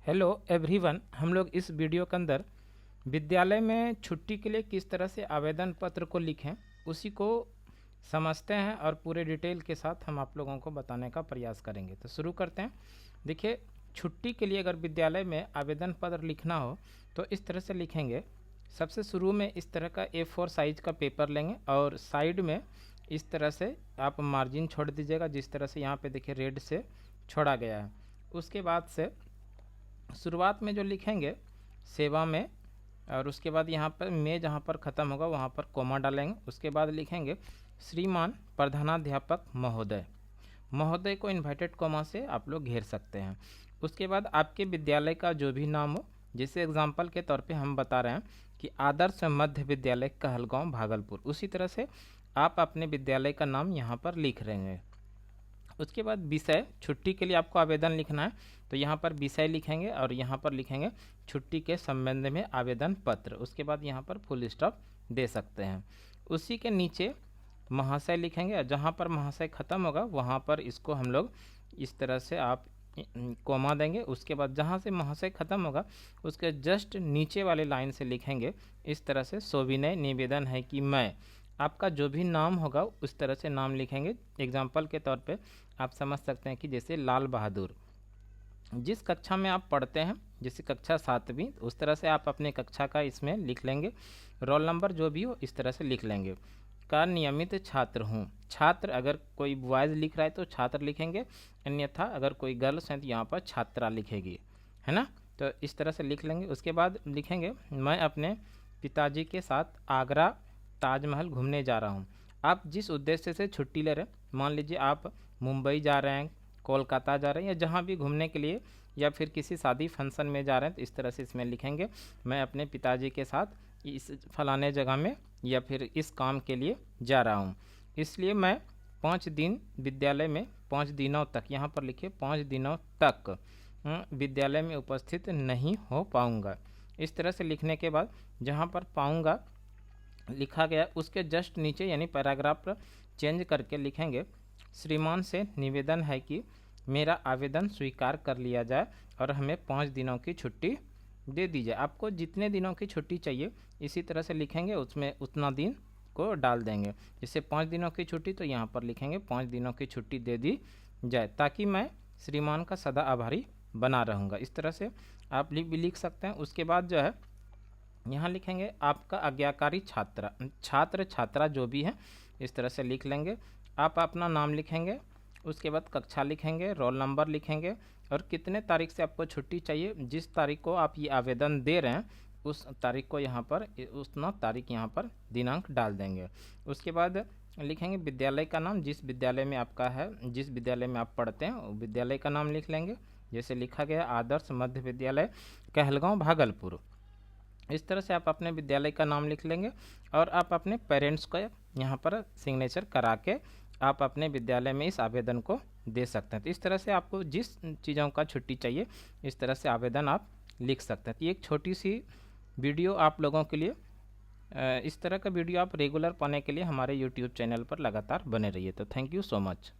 Hello everyone, हम लोग इस वीडियो के अंदर विद्यालय में छुट्टी के लिए किस तरह से आवेदन पत्र को लिखें उसी को समझते हैं और पूरे डिटेल के साथ हम आप लोगों को बताने का प्रयास करेंगे। तो शुरू करते हैं। देखिए, छुट्टी के लिए अगर विद्यालय में आवेदन पत्र लिखना हो तो इस तरह से लिखेंगे। सबसे शुरू में इस तरह का A4 साइज का पेपर लेंगे और साइड में इस तरह से आप मार्जिन छोड़ दीजिएगा, जिस तरह से यहाँ पे देखिए रेड से छोड़ा गया है। उसके बाद से शुरुआत में जो लिखेंगे सेवा में, और उसके बाद यहाँ पर में जहाँ पर ख़त्म होगा वहाँ पर कोमा डालेंगे। उसके बाद लिखेंगे श्रीमान प्रधानाध्यापक महोदय। महोदय को इन्वर्टेड कोमा से आप लोग घेर सकते हैं। उसके बाद आपके विद्यालय का जो भी नाम हो, जैसे एग्जाम्पल के तौर पे हम बता रहे हैं कि आदर्श मध्य विद्यालय कहलगांव भागलपुर, उसी तरह से आप अपने विद्यालय का नाम यहाँ पर लिख रहे हैं। उसके बाद विषय, छुट्टी के लिए आपको आवेदन लिखना है तो यहाँ पर विषय लिखेंगे और यहाँ पर लिखेंगे छुट्टी के संबंध में आवेदन पत्र। उसके बाद यहाँ पर फुल स्टॉप दे सकते हैं। उसी के नीचे महाशय लिखेंगे और जहाँ पर महाशय ख़त्म होगा वहाँ पर इसको हम लोग इस तरह से आप कोमा देंगे। उसके बाद जहाँ से महाशय ख़त्म होगा उसके जस्ट नीचे वाले लाइन से लिखेंगे इस तरह से सविनय निवेदन है कि मैं, आपका जो भी नाम होगा उस तरह से नाम लिखेंगे। एग्जाम्पल के तौर पे आप समझ सकते हैं कि जैसे लाल बहादुर। जिस कक्षा में आप पढ़ते हैं, जैसे कक्षा 7वीं, उस तरह से आप अपने कक्षा का इसमें लिख लेंगे। रोल नंबर जो भी हो इस तरह से लिख लेंगे। का नियमित छात्र हूँ, छात्र अगर कोई बॉयज़ लिख रहा है तो छात्र लिखेंगे, अन्यथा अगर कोई गर्ल्स हैं तो यहाँ पर छात्रा लिखेगी, है ना। तो इस तरह से लिख लेंगे। उसके बाद लिखेंगे मैं अपने पिताजी के साथ आगरा ताजमहल घूमने जा रहा हूँ। आप जिस उद्देश्य से छुट्टी ले रहे हैं, मान लीजिए आप मुंबई जा रहे हैं, कोलकाता जा रहे हैं या जहाँ भी घूमने के लिए या फिर किसी शादी फंक्शन में जा रहे हैं, तो इस तरह से इसमें लिखेंगे मैं अपने पिताजी के साथ इस फलाने जगह में या फिर इस काम के लिए जा रहा हूँ, इसलिए मैं 5 दिन विद्यालय में 5 दिनों तक, यहाँ पर लिखिए 5 दिनों तक विद्यालय में उपस्थित नहीं हो पाऊँगा। इस तरह से लिखने के बाद जहाँ पर पाऊँगा लिखा गया उसके जस्ट नीचे यानी पैराग्राफ पर चेंज करके लिखेंगे श्रीमान से निवेदन है कि मेरा आवेदन स्वीकार कर लिया जाए और हमें 5 दिनों की छुट्टी दे दी जाए। आपको जितने दिनों की छुट्टी चाहिए इसी तरह से लिखेंगे, उसमें उतना दिन को डाल देंगे। जैसे 5 दिनों की छुट्टी तो यहाँ पर लिखेंगे 5 दिनों की छुट्टी दे दी जाए, ताकि मैं श्रीमान का सदा आभारी बना रहूँगा। इस तरह से आप भी लिख सकते हैं। उसके बाद जो है यहाँ लिखेंगे आपका आज्ञाकारी छात्र छात्रा जो भी है इस तरह से लिख लेंगे। आप अपना नाम लिखेंगे, उसके बाद कक्षा लिखेंगे, रोल नंबर लिखेंगे और कितने तारीख से आपको छुट्टी चाहिए। जिस तारीख को आप ये आवेदन दे रहे हैं उस तारीख को यहाँ पर उतना तारीख यहाँ पर दिनांक डाल देंगे। उसके बाद लिखेंगे विद्यालय का नाम, जिस विद्यालय में आपका है, जिस विद्यालय में आप पढ़ते हैं विद्यालय का नाम लिख लेंगे। जैसे लिखा गया आदर्श मध्य विद्यालय कहलगांव भागलपुर। इस तरह से आप अपने विद्यालय का नाम लिख लेंगे और आप अपने पेरेंट्स को यहाँ पर सिग्नेचर करा के आप अपने विद्यालय में इस आवेदन को दे सकते हैं। तो इस तरह से आपको जिस चीज़ों का छुट्टी चाहिए इस तरह से आवेदन आप लिख सकते हैं। तो ये एक छोटी सी वीडियो आप लोगों के लिए, इस तरह का वीडियो आप रेगुलर पाने के लिए हमारे यूट्यूब चैनल पर लगातार बने रहिए। तो थैंक यू सो मच।